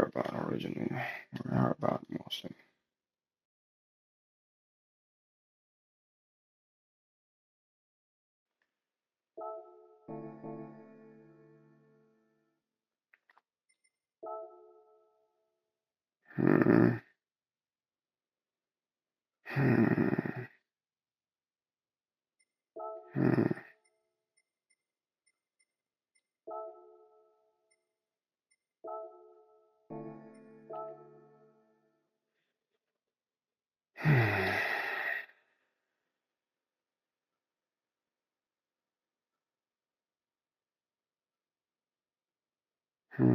about originally. We heard about mostly. Hmm. Hmm. Hmm. Hmm. Hmm.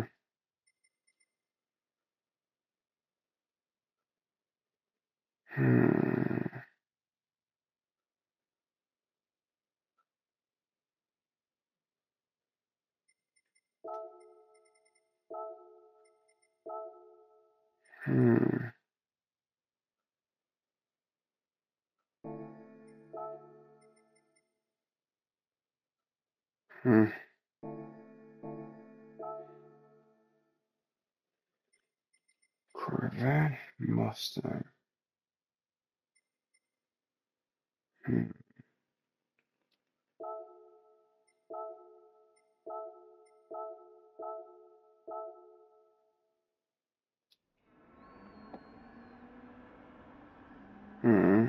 Hmm. Hmm. Hmm. Corvette Mustang. Hmm. Hmm.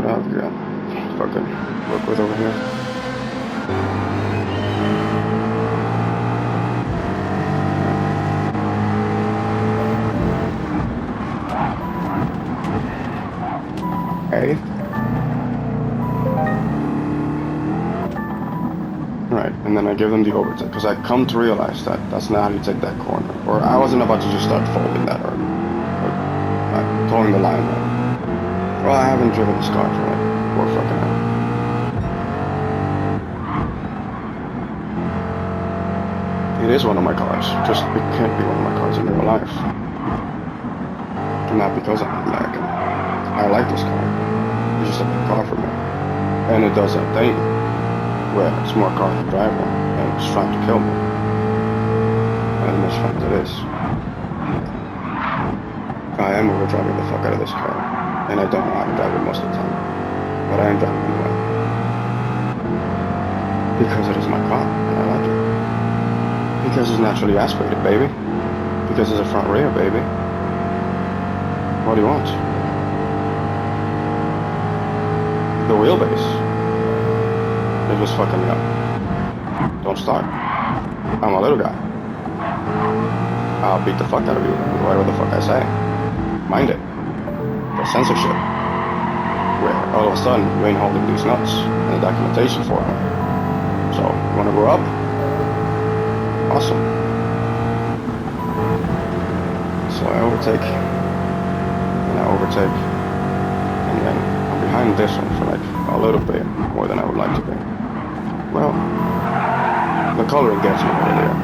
what I've got. Fucking work with over here. Hey. Right, and then I give them the overtake, because I come to realize that that's not how you take that corner. Or I wasn't about to just start folding that or towing the line there. Well, I haven't driven this car for like 4 fucking hours. It is one of my cars, just it can't be one of my cars in real life. Not because I'm American. I like this car. It's just a big car for me. And it does that thing where it's more car than driver, and it's trying to kill me. And as fun as it is, I am overdriving the fuck out of this car, and I don't know how to drive it most of the time, but I am driving anyway. Because it is my car, and I like it. Because it's naturally aspirated, baby. Because it's a front rear, baby. What do you want? The wheelbase. It was fucking me up. Don't start. I'm a little guy. I'll beat the fuck out of you, whatever the fuck I say. Mind it. The censorship. Where all of a sudden you ain't holding these nuts and the documentation for them. So, you wanna grow up? Awesome. So I overtake. And I overtake. And then I'm behind this one for like a little bit more than I would like to be. Well, the coloring gets me over there,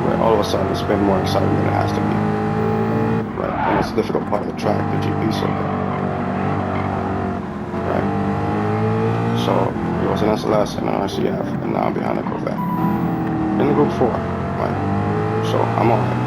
where all of a sudden it's been more exciting than it has to be. Right, and it's a difficult part of the track, the GP circuit. Right. So, it was an SLS and an RCF, and now I'm behind a Corvette. In the Group 4, right? So, I'm alright.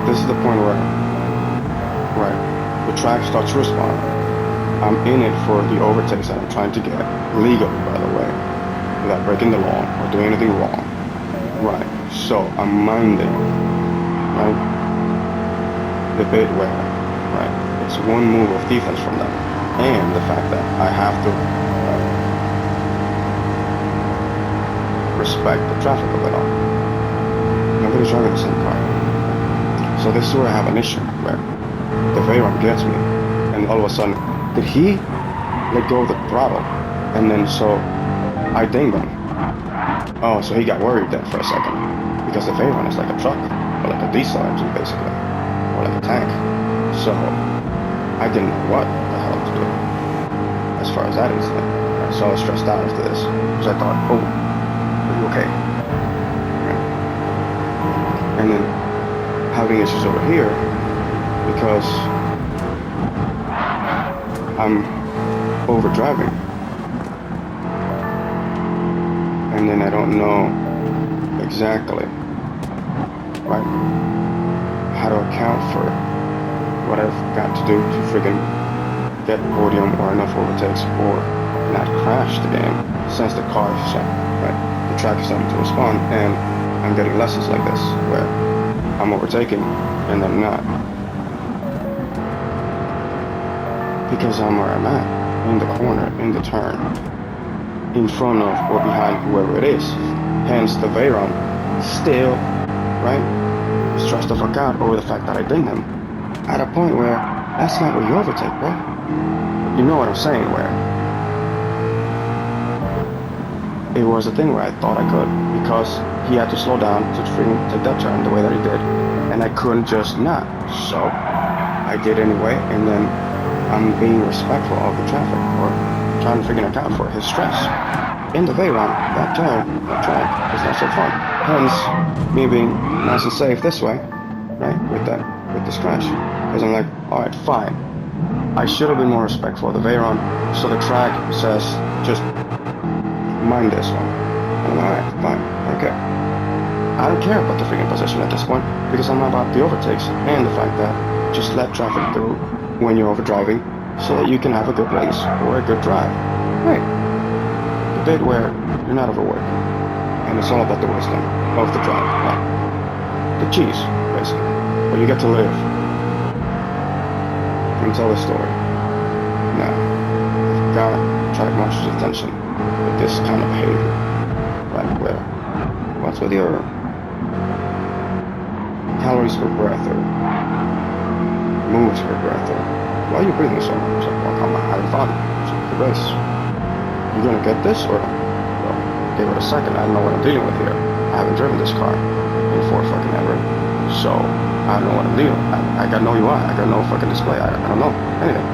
This is the point where, the track starts to respond. I'm in it for the overtakes that I'm trying to get, legally, by the way, without breaking the law or doing anything wrong. Right, so I'm minding, right, the bit where, it's one move of defense from them, and the fact that I have to respect the traffic of it all. Nobody's driving the same car. So this is where I have an issue, where the Veyron gets me, and all of a sudden, did he let go of the throttle? And then so, I dinged him. Oh, so he got worried then for a second, because the Veyron is like a truck, or like a diesel engine basically, or like a tank. So, I didn't know what the hell to do, as far as that is concerned. So I was stressed out after this, because I thought, oh, are you okay? And then, having issues over here because I'm overdriving, and then I don't know exactly how to account for what I've got to do to friggin' get podium or enough overtakes or not crash the game, since the car is the track is starting to respond, and I'm getting lessons like this where I'm overtaking, and I'm not. Because I'm where I'm at, in the corner, in the turn, in front of or behind whoever it is. Hence the Veyron still, stressed the fuck out over the fact that I dinged him. At a point where, that's not where you overtake, bro. You know what I'm saying, where it was a thing where I thought I could, because he had to slow down to take that turn the way that he did, and I couldn't just not. So I did anyway, and then I'm being respectful of the traffic, or trying to figure it out for his stress. In the Veyron, that turn, that track is not so fun. Hence, me being nice and safe this way, right? With this crash. Because I'm like, alright, fine. I should have been more respectful of the Veyron, so the track says, just mind this one. And I'm like, alright, fine, okay. I don't care about the freaking position at this point, because I'm about the overtakes and the fact that just let traffic through when you're overdriving, so that you can have a good race or a good drive. Right. The bit where you're not overworking, and it's all about the wisdom of the drive. Right. The cheese, basically, where you get to live and tell the story. Now, I've got to try to match his attention with this kind of behavior, right? Where what's with your calories per breath or moves per breath or why are you breathing so much? Like, well, I'm having fun. It's a good race. You gonna get this or well, give it a second. I don't know what I'm dealing with here. I haven't driven this car in fucking ever, so I don't know what I'm dealing with. I got no UI, I got no fucking display, I don't know anything.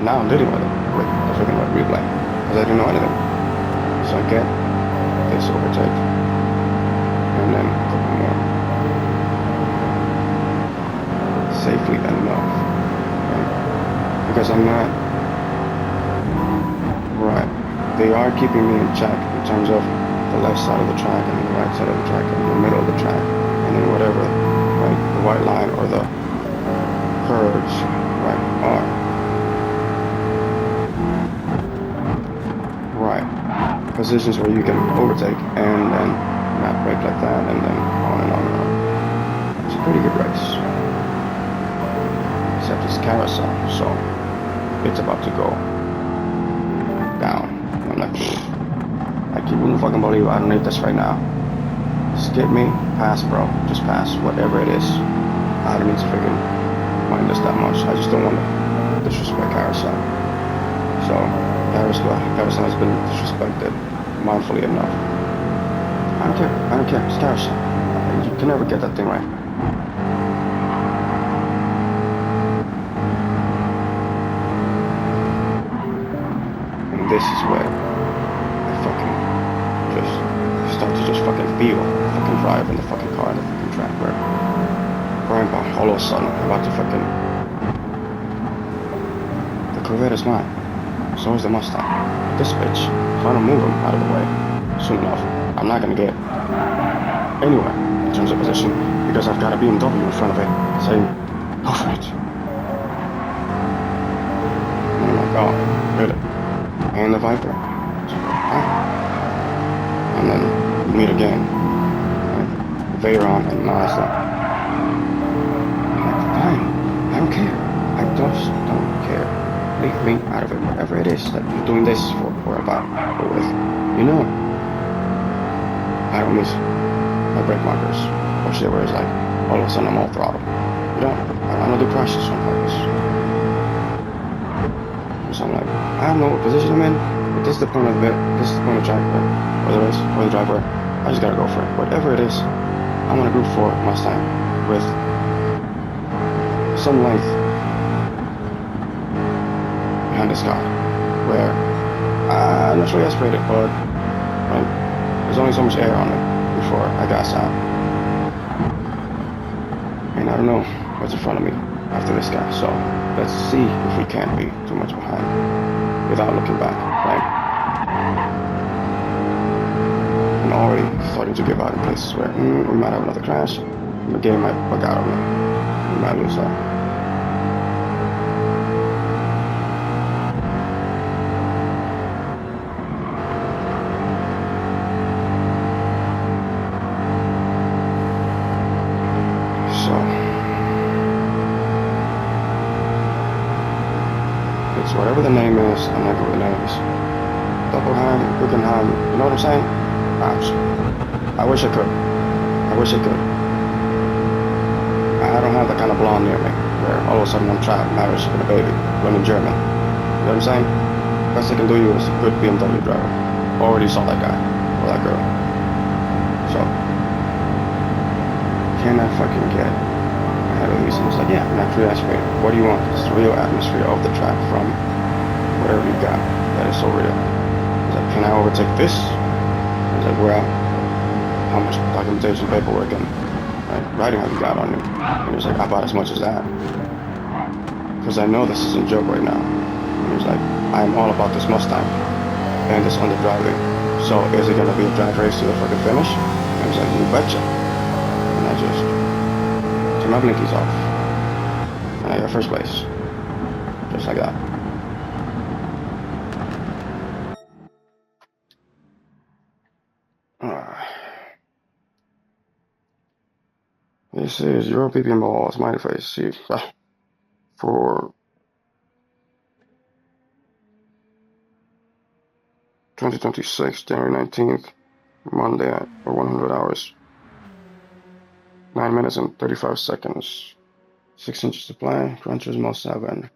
Now I'm dealing with it, with the freaking red replay, because I didn't know anything. So I get this overtake, and then a couple more. Safely enough, right? Because I'm not, right, they are keeping me in check in terms of the left side of the track and the right side of the track and the middle of the track, and then whatever, right, the white line or the curves, right, are. Right, positions where you can overtake and then not brake like that, and then on and on and on. It's a pretty good race. Except it's carousel, so it's about to go down. I'm like, I keep wouldn't fucking believe I don't need this right now. Skip me, pass, bro. Just pass, whatever it is. I don't need to freaking mind this that much. I just don't want to disrespect carousel. So carousel has been disrespected mindfully enough. I don't care. It's carousel. You can never get that thing right. This is where I fucking just start to just fucking feel the fucking drive in the fucking car and the fucking track where Grandpa all of a sudden about to fucking the Corvette is mine. So is the Mustang. This bitch, if I don't move him out of the way soon enough, I'm not gonna get anywhere in terms of position because I've got a BMW in front of it saying, go for it. And I'm like, oh, really? And the Viper. And then meet again. Right? Veyron and Mazda. Like, fine. I don't care. I just don't care. Leave me out of it, whatever it is that you're doing this for or about or with. You know, I don't miss my brake markers or shit where it's like all of a sudden I'm all throttle. You don't. I don't do crashes on purpose. So I'm like, I don't know what position I'm in, but this is the point of the bit, this is the point of the track, or the race, or the driver. I just gotta go for it. Whatever it is, I'm gonna group 4 Mustang with some length behind this car, where I'm not really aspirated, but right, there's only so much air on it before I gas out. And I don't know what's in front of me after this guy, so let's see if we can't be too much behind without looking back, right? I'm already starting to give out in places where we might have another crash, the game might bug out on me, we might lose that. Whatever the name is, I'm not good with the names. Doppelheim, Guggenheim, you know what I'm saying? I wish I could. I don't have that kind of blonde near me, where all of a sudden I'm trapped, married with a baby, running German. You know what I'm saying? Best I can do you is a good BMW driver. Already saw that guy, or that girl. So, can I fucking get ahead of these? And it's like, yeah, naturally aspirated. What do you want? It's the real atmosphere of the track from whatever you got that is so real. It's like, can I overtake this? It's like, where? How much documentation, paperwork, and Like, riding have you got on you? And he was like, I bought as much as that. Because I know this is a joke right now. And he was like, I'm all about this Mustang and this underdriving. So is it gonna be a drag race to the fucking finish? And he was like, you betcha. And I just took my blinkies off. And I got first place. Just like that. This is your baby mall, smiley face. See, for 2026, January 19th, Monday at 100 hours, 9 minutes and 35 seconds, 6 inches to play, Gran Turismo 7.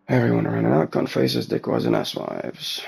Everyone running out, gun faces, decors, and S5s.